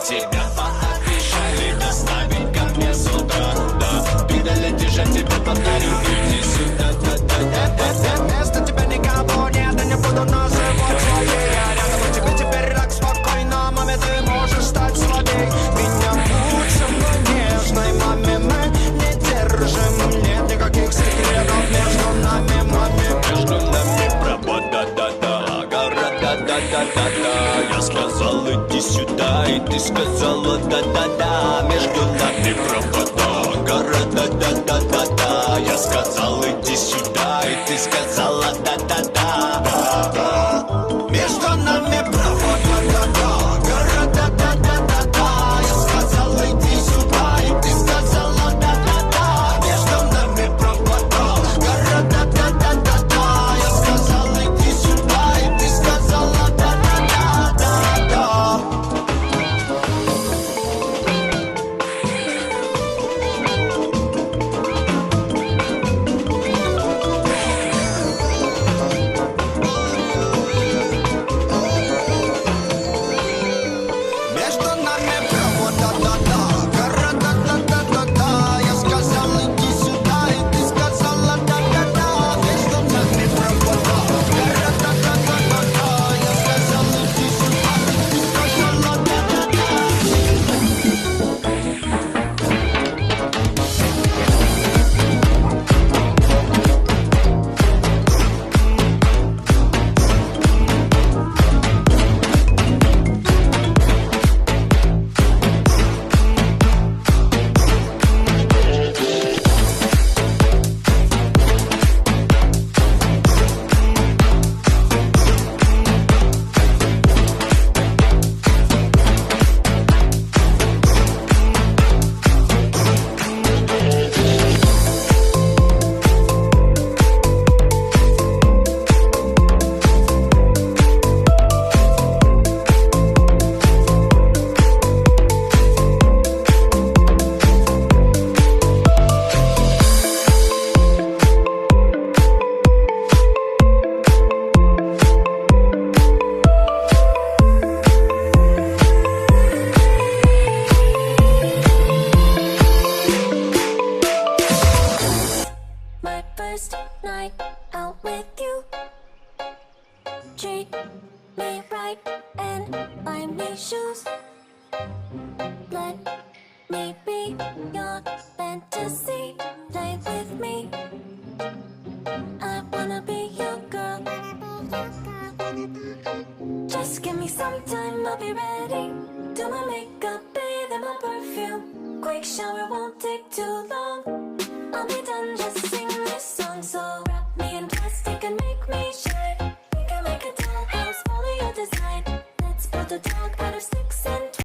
тебя пообещали доставить ко мне с утра. Да, ты долетишь, я тебе подарю. Иди сюда, да-да-да-да-да. Место тебе никого нет, я не буду называть своей. А рядом у тебя теперь так спокойно, маме, ты можешь стать слабей. Меня будь со мной нежной, маме, мы не держим. Нет никаких секретов между нами, маме. Между нами провода, да-да, города, да-да-да-да. Я сказал, иди сюда, и ты сказала, да-да-да. Между нами провода, города, да-да-да-да. Я сказал, иди сюда, и ты сказала, да-да-да. Между нами провода, да-да, города, да-да-да-да. Я сказал, иди сюда, и ты сказала, да-да-да. Между нами провода, города, да-да-да-да. Я сказал, иди сюда, и ты сказала, да-да-да-да-да. Между нами провода, да-да, города, да-да-да-да. Я сказал, иди сюда, и ты сказала, да-да-да. Между нами провода, города, да-да-да-да. Я сказал, иди сюда, и ты сказала, да-да-да. My first night out with you. Treat me right and buy me shoes. Let me be your fantasy. Play with me. I wanna be your girl. Just give me some time, I'll be ready. Do my makeup, bathe in my perfume. Quick shower won't take too long. I'll be done just singing.